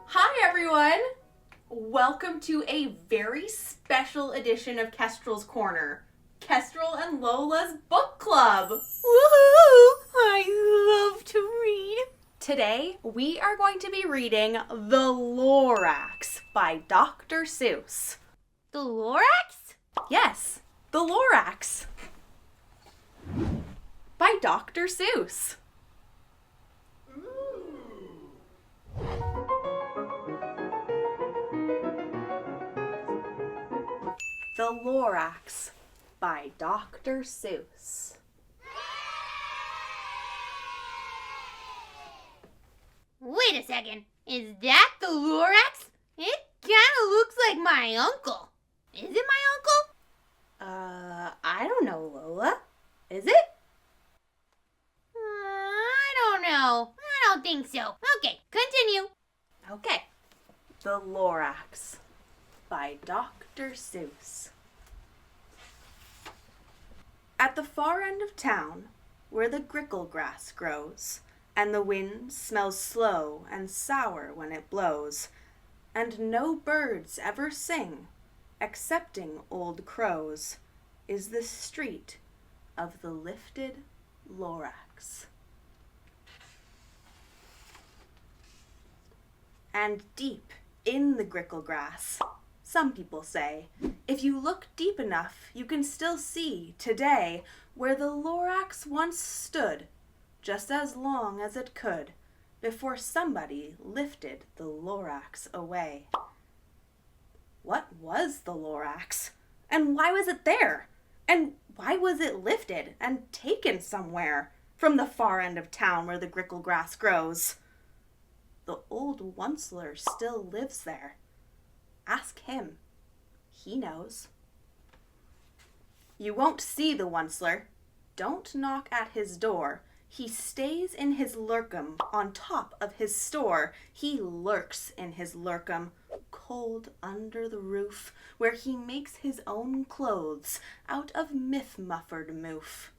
Hi everyone! Welcome to a very special edition of Kestrel's Corner, Kestrel and Lola's Book Club. Woohoo! I love to read. Today we are going to be reading The Lorax by Dr. Seuss. The Lorax? Yes, The Lorax by Dr. Seuss. The Lorax by Dr. Seuss. Wait a second. Is that the Lorax? It kinda looks like my uncle. Is it my uncle? I don't know, Lola. Is it? I don't know. I don't think so. Okay, continue. Okay. The Lorax by Dr. Seuss. At the far end of town, where the grickle grass grows, and the wind smells slow and sour when it blows, and no birds ever sing, excepting old crows, is the street of the lifted Lorax. And deep in the grickle grass, some people say, if you look deep enough, you can still see today where the Lorax once stood, just as long as it could, before somebody lifted the Lorax away. What was the Lorax? And why was it there? And why was it lifted and taken somewhere from the far end of town where the grickle grass grows? The old Once-ler still lives there. Ask him. He knows. You won't see the Once-ler. Don't knock at his door. He stays in his lurkum on top of his store. He lurks in his lurkum, cold under the roof, where he makes his own clothes out of myth-muffered moof.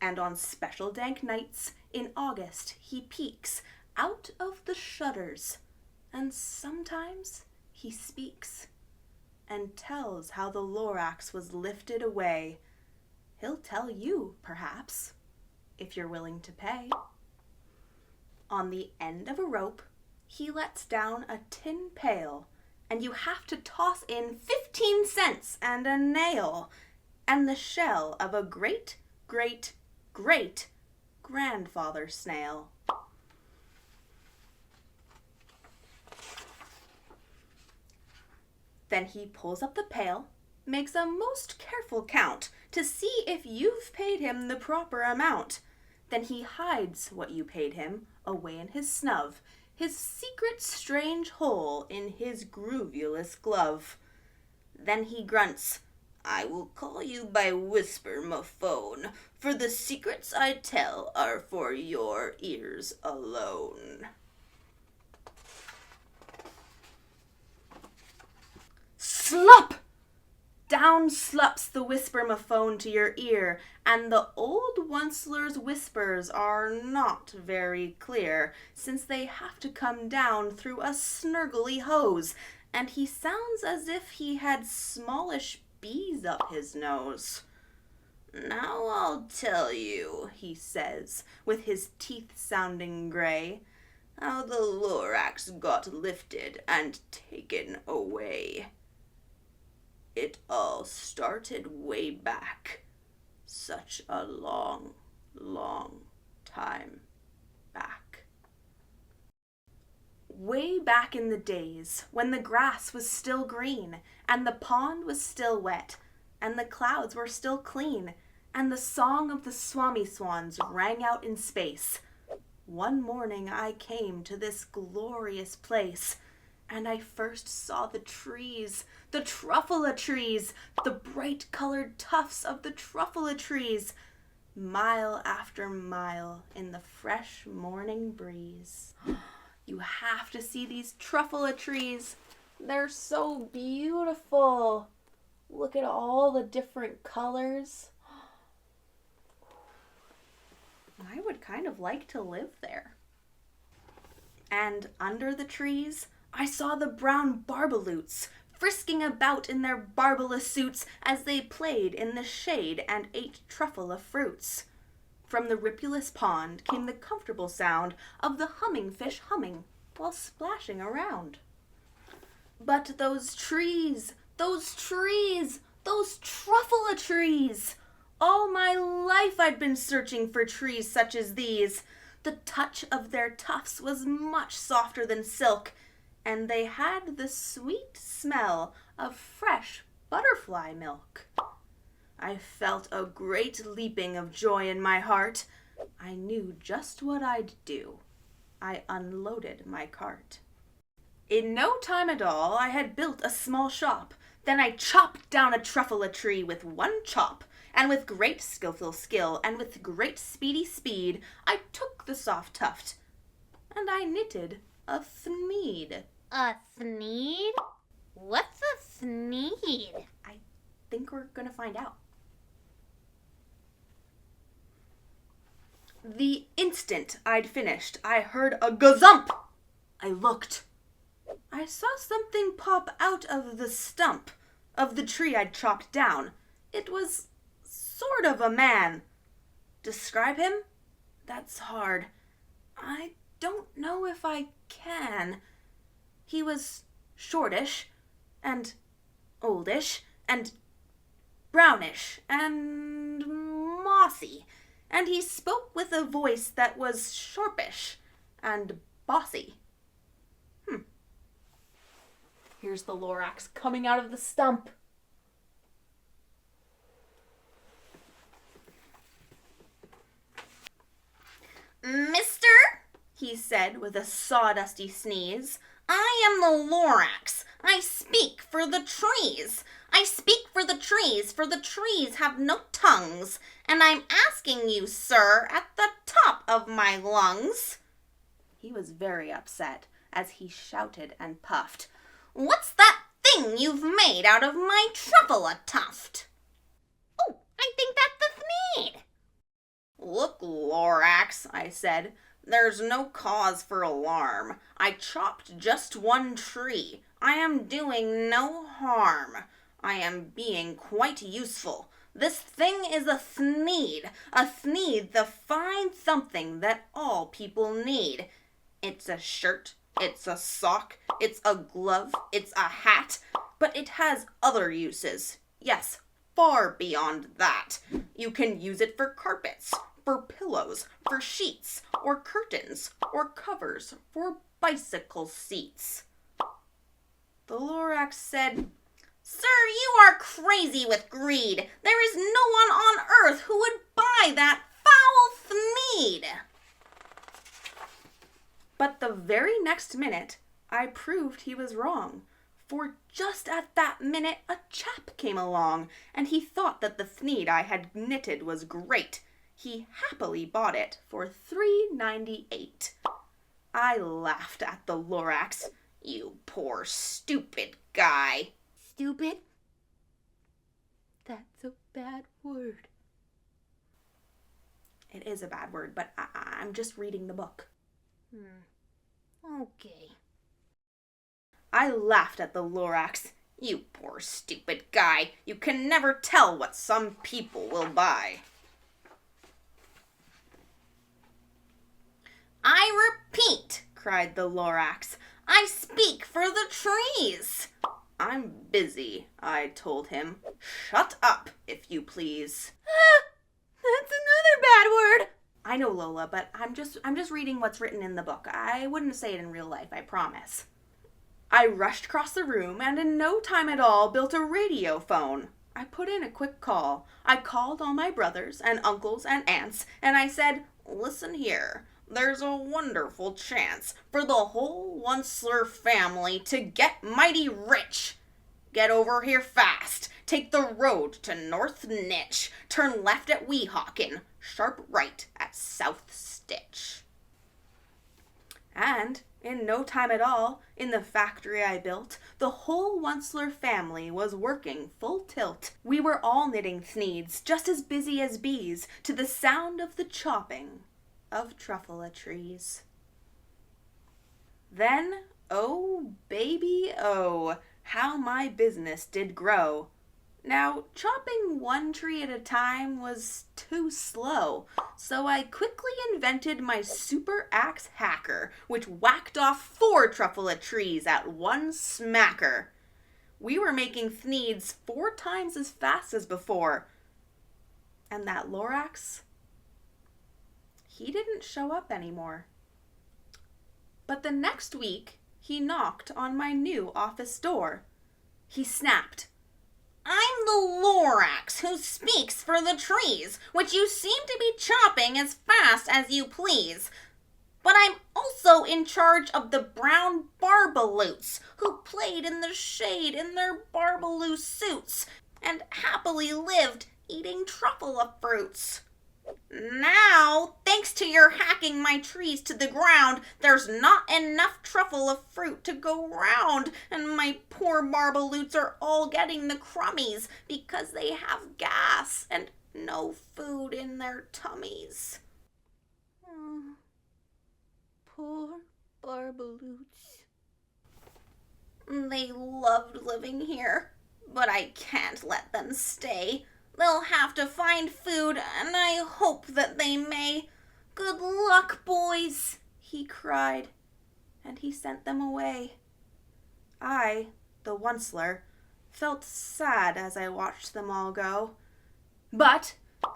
And on special dank nights in August he peeks out of the shutters, and sometimes he speaks and tells how the Lorax was lifted away. He'll tell you, perhaps, if you're willing to pay. On the end of a rope, he lets down a tin pail, and you have to toss in 15 cents and a nail, and the shell of a great, great, great grandfather snail. Then he pulls up the pail, makes a most careful count to see if you've paid him the proper amount. Then he hides what you paid him away in his snub, his secret strange hole in his groovulous glove. Then he grunts, I will call you by whisper, my phone, for the secrets I tell are for your ears alone. Slop! Down slups the whisper-ma-phone to your ear, and the old Once-ler's whispers are not very clear, since they have to come down through a snurgly hose, and he sounds as if he had smallish bees up his nose. Now I'll tell you, he says, with his teeth sounding gray, how the Lorax got lifted and taken away. It all started way back, such a long, long time back. Way back in the days when the grass was still green, and the pond was still wet, and the clouds were still clean, and the song of the swami swans rang out in space, one morning I came to this glorious place, and I first saw the trees, the Truffula trees, the bright-colored tufts of the Truffula trees, mile after mile in the fresh morning breeze. You have to see these Truffula trees. They're so beautiful. Look at all the different colors. I would kind of like to live there. And under the trees, I saw the brown barbaloots frisking about in their barbalous suits as they played in the shade and ate Truffula fruits. From the ripulous pond came the comfortable sound of the humming fish humming while splashing around. But those trees, those Truffula trees! All my life I'd been searching for trees such as these. The touch of their tufts was much softer than silk, and they had the sweet smell of fresh butterfly milk. I felt a great leaping of joy in my heart. I knew just what I'd do. I unloaded my cart. In no time at all, I had built a small shop. Then I chopped down a Truffula tree with one chop, and with great skillful skill, and with great speedy speed, I took the soft tuft, and I knitted a thneed. A thneed? What's a thneed? I think we're gonna find out. The instant I'd finished, I heard a gazump. I looked. I saw something pop out of the stump of the tree I'd chopped down. It was sort of a man. Describe him? That's hard. I don't know if I can. He was shortish, and oldish, and brownish, and mossy, and he spoke with a voice that was sharpish and bossy. Here's the Lorax coming out of the stump. Mister, he said with a sawdusty sneeze, I am the Lorax. I speak for the trees. I speak for the trees have no tongues, and I'm asking you, sir, at the top of my lungs. He was very upset as he shouted and puffed. What's that thing you've made out of my Truffula tuft? Oh, I think that's the thneed. Look, Lorax, I said, there's no cause for alarm. I chopped just one tree. I am doing no harm. I am being quite useful. This thing is a thneed, the fine something that all people need. It's a shirt, it's a sock, it's a glove, it's a hat, but it has other uses. Yes, far beyond that. You can use it for carpets, for pillows, for sheets, or curtains, or covers, for bicycle seats. The Lorax said, Sir, you are crazy with greed. There is no one on earth who would buy that foul thneed. But the very next minute, I proved he was wrong. For just at that minute, a chap came along, and he thought that the thneed I had knitted was great. He happily bought it for $3.98. I laughed at the Lorax. You poor stupid guy. Stupid? That's a bad word. It is a bad word, but I'm just reading the book. Okay. I laughed at the Lorax. You poor stupid guy. You can never tell what some people will buy. I repeat, cried the Lorax, I speak for the trees. I'm busy, I told him. Shut up, if you please. That's another bad word. I know, Lola, but I'm just reading what's written in the book. I wouldn't say it in real life, I promise. I rushed across the room and in no time at all built a radio phone. I put in a quick call. I called all my brothers and uncles and aunts, and I said, listen here. There's a wonderful chance for the whole Once-ler family to get mighty rich. Get over here fast. Take the road to North Nitch. Turn left at Weehawken. Sharp right at South Stitch. And in no time at all, in the factory I built, the whole Once-ler family was working full tilt. We were all knitting thneeds, just as busy as bees, to the sound of the chopping of Truffula trees. Then, oh baby, oh, how my business did grow. Now, chopping one tree at a time was too slow, so I quickly invented my super axe hacker, which whacked off 4 Truffula trees at one smacker. We were making thneeds 4 times as fast as before. And that Lorax, he didn't show up anymore. But the next week, he knocked on my new office door. He snapped, I'm the Lorax who speaks for the trees, which you seem to be chopping as fast as you please. But I'm also in charge of the brown barbaloots who played in the shade in their barbaloo suits and happily lived eating truffula fruits. Now, thanks to your hacking my trees to the ground, there's not enough truffula fruit to go round, and my poor barbaloots are all getting the crummies because they have gas and no food in their tummies. Poor barbaloots. They loved living here, but I can't let them stay. They'll have to find food, and I hope that they may. Good luck, boys, he cried, and he sent them away. I, the Once-ler, felt sad as I watched them all go. But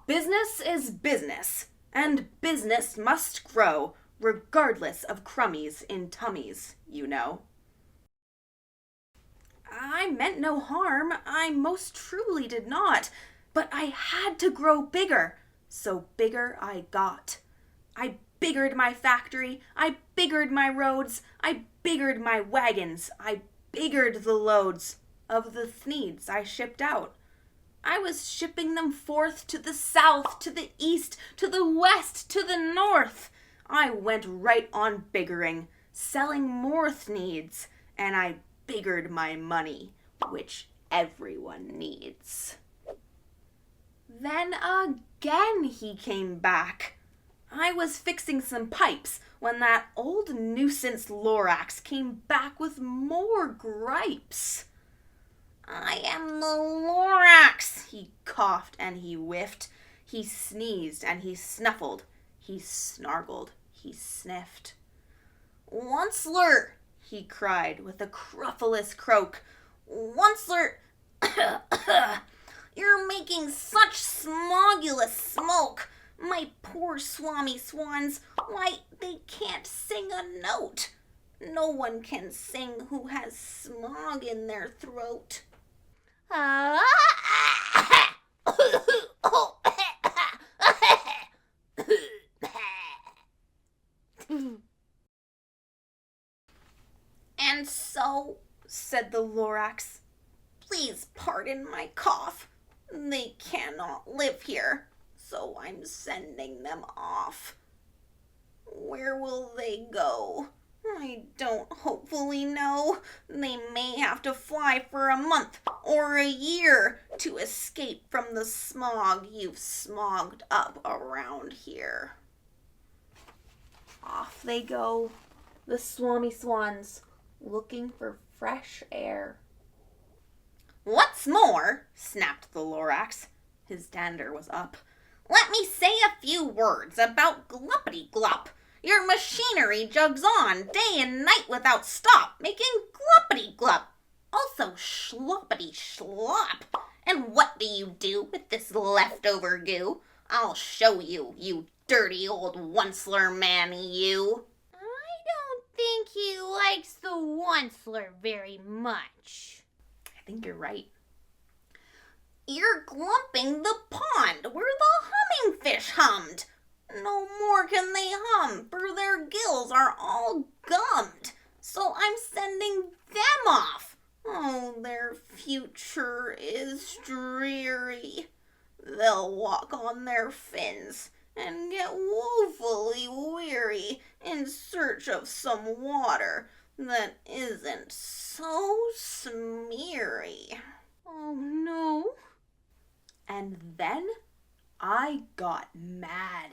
business is business, and business must grow, regardless of crummies in tummies, you know. I meant no harm, I most truly did not. But I had to grow bigger, so bigger I got. I biggered my factory, I biggered my roads, I biggered my wagons, I biggered the loads of the thneeds I shipped out. I was shipping them forth to the south, to the east, to the west, to the north. I went right on biggering, selling more thneeds, and I biggered my money, which everyone needs. Then again he came back. I was fixing some pipes when that old nuisance Lorax came back with more gripes. I am the Lorax, he coughed and he whiffed. He sneezed and he snuffled. He snargled. He sniffed. Once-ler, he cried with a cruffulous croak. Once-ler, you're making such smogulous smoke. My poor swami swans, why, they can't sing a note. No one can sing who has smog in their throat. And so, said the Lorax, please pardon my cough. They cannot live here, so I'm sending them off. Where will they go? I don't hopefully know. They may have to fly for a month or a year to escape from the smog you've smogged up around here. Off they go, the swami swans, looking for fresh air. What's more, snapped the Lorax, his dander was up, let me say a few words about Gluppity-Glup. Your machinery jugs on day and night without stop, making Gluppity-Glup. Also Schloppity-Schlop. And what do you do with this leftover goo? I'll show you, you dirty old Once-ler man, you. I don't think he likes the Once-ler very much. I think you're right. You're glumping the pond where the hummingfish hummed. No more can they hum, for their gills are all gummed. So I'm sending them off. Oh, their future is dreary. They'll walk on their fins and get woefully weary in search of some water that isn't so smeary. Oh, no. And then I got mad.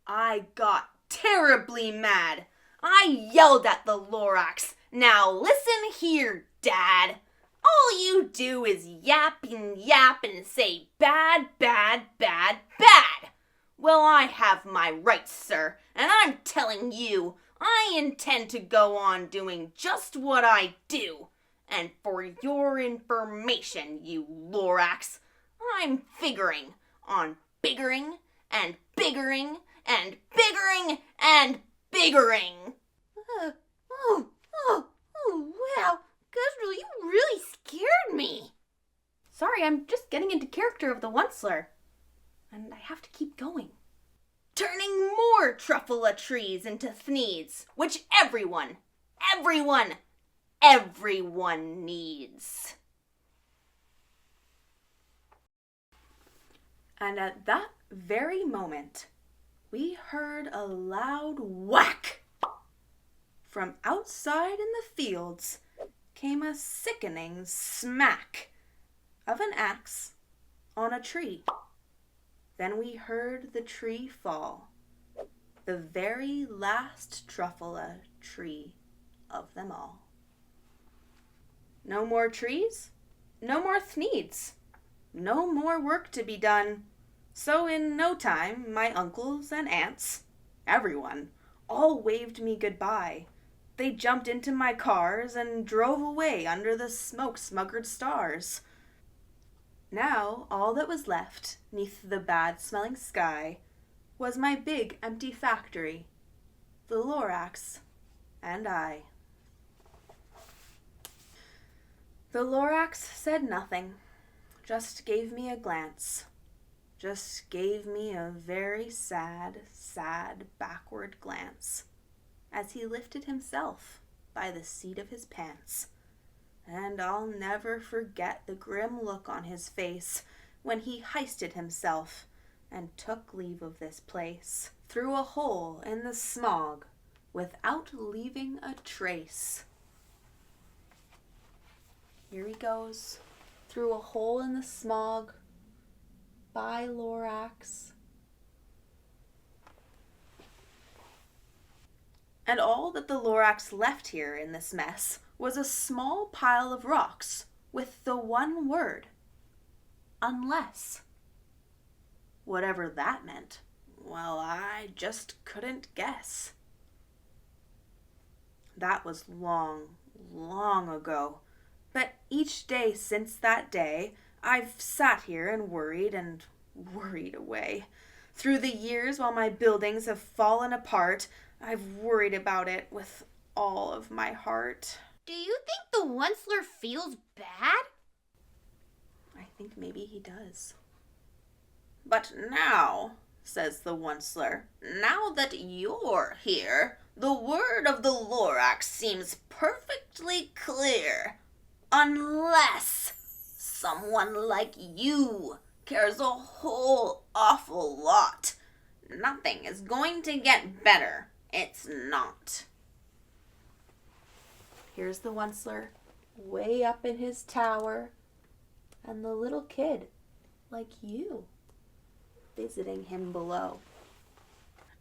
I got terribly mad. I yelled at the Lorax. Now listen here, Dad. All you do is yap and say bad, bad, bad, bad. Well, I have my rights, sir, and I'm telling you, I intend to go on doing just what I do. And for your information, you Lorax, I'm figuring on biggering and biggering and biggering and biggering. Wow. Kestrel, you really scared me. Sorry, I'm just getting into character of the Once-ler. And I have to keep going. Turning more Truffula trees into thneeds, which everyone needs. And at that very moment, we heard a loud whack. From outside in the fields came a sickening smack of an axe on a tree. Then we heard the tree fall, the very last Truffula tree of them all. No more trees, no more thneeds, no more work to be done. So in no time, my uncles and aunts, everyone, all waved me goodbye. They jumped into my cars and drove away under the smoke-smuggered stars. Now, all that was left, 'neath the bad-smelling sky, was my big empty factory, the Lorax, and I. The Lorax said nothing, just gave me a glance, just gave me a very sad, sad backward glance, as he lifted himself by the seat of his pants. And I'll never forget the grim look on his face when he hoisted himself and took leave of this place through a hole in the smog without leaving a trace. Here he goes, through a hole in the smog, by Lorax. And all that the Lorax left here in this mess was a small pile of rocks with the one word, unless. Whatever that meant, well, I just couldn't guess. That was long, long ago, but each day since that day, I've sat here and worried away. Through the years while my buildings have fallen apart, I've worried about it with all of my heart. Do you think the Once-ler feels bad? I think maybe he does. But now, says the Once-ler, now that you're here, the word of the Lorax seems perfectly clear. Unless someone like you cares a whole awful lot. Nothing is going to get better. It's not. Here's the Once-ler, way up in his tower, and the little kid, like you, visiting him below.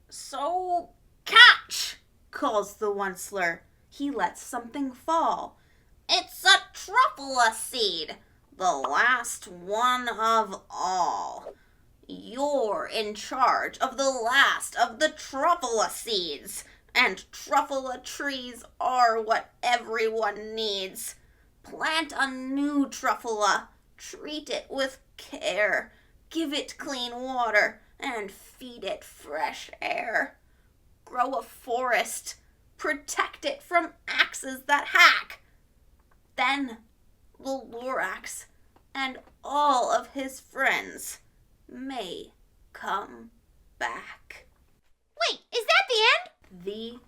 So catch, calls the Once-ler. He lets something fall. It's a Truffula seed, the last one of all. You're in charge of the last of the Truffula seeds, and Truffula trees are what everyone needs. Plant a new Truffula, treat it with care, give it clean water, and feed it fresh air. Grow a forest, protect it from axes that hack. Then the Lorax and all of his friends may come back. Wait, is that the end? The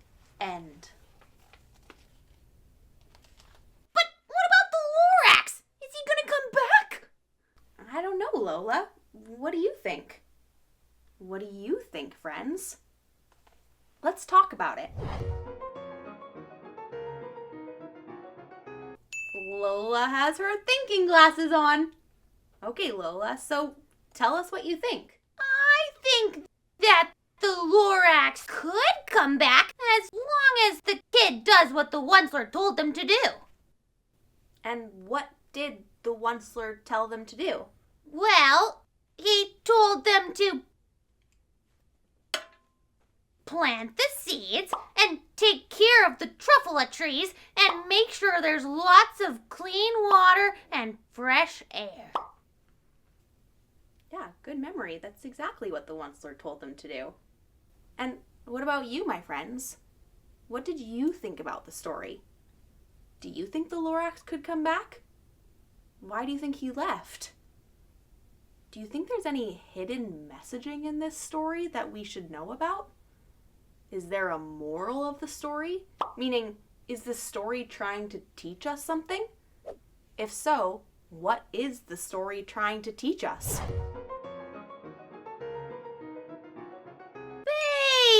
end. But what about the Lorax? Is he gonna come back? I don't know, Lola. What do you think? What do you think, friends? Let's talk about it. Lola has her thinking glasses on. Okay, Lola, so tell us what you think. I think that the Lorax could come back as long the Once-ler told them to do. And what did the Once-ler tell them to do? Well, he told them to plant the seeds and take care of the Truffula trees and make sure there's lots of clean water and fresh air. Yeah, good memory. That's exactly what the Once-ler told them to do. And what about you, my friends? What did you think about the story? Do you think the Lorax could come back? Why do you think he left? Do you think there's any hidden messaging in this story that we should know about? Is there a moral of the story? Meaning, is the story trying to teach us something? If so, what is the story trying to teach us?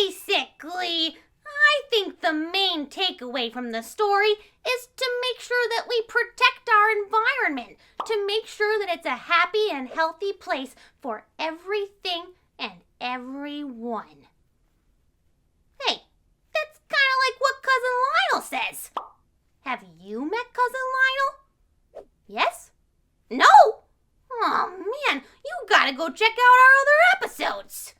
Basically, I think the main takeaway from the story is to make sure that we protect our environment, to make sure that it's a happy and healthy place for everything and everyone. Hey, that's kind of like what Cousin Lyonel says. Have you met Cousin Lyonel? Yes? No? Oh man, you gotta go check out our other episodes.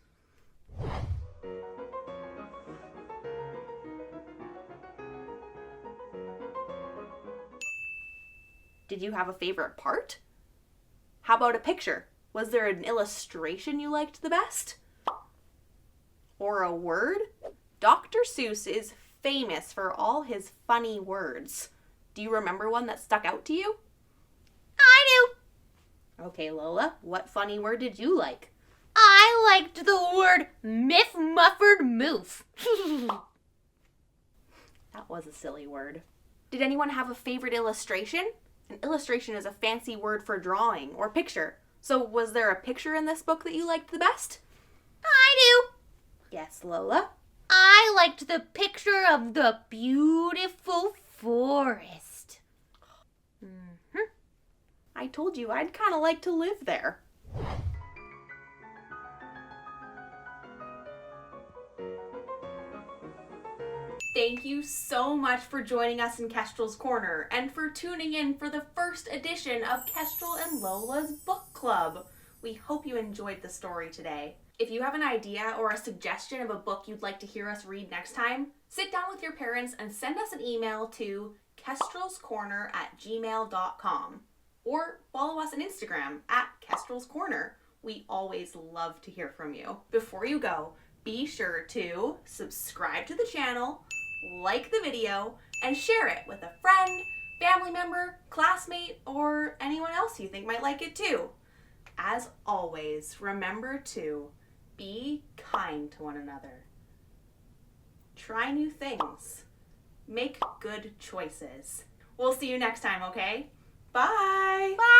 Did you have a favorite part? How about a picture? Was there an illustration you liked the best? Or a word? Dr. Seuss is famous for all his funny words. Do you remember one that stuck out to you? I do. Okay, Lola, what funny word did you like? I liked the word miff-muffered-moof. That was a silly word. Did anyone have a favorite illustration? An illustration is a fancy word for drawing or picture. So was there a picture in this book that you liked the best? I do. Yes, Lola. I liked the picture of the beautiful forest. I told you I'd kind of like to live there. Thank you so much for joining us in Kestrel's Corner and for tuning in for the first edition of Kestrel and Lola's Book Club. We hope you enjoyed the story today. If you have an idea or a suggestion of a book you'd like to hear us read next time, sit down with your parents and send us an email to kestrelscorner@gmail.com or follow us on Instagram @kestrelscorner. We always love to hear from you. Before you go, be sure to subscribe to the channel, like the video, and share it with a friend, family member, classmate, or anyone else you think might like it too. As always, remember to be kind to one another. Try new things. Make good choices. We'll see you next time, okay? Bye! Bye!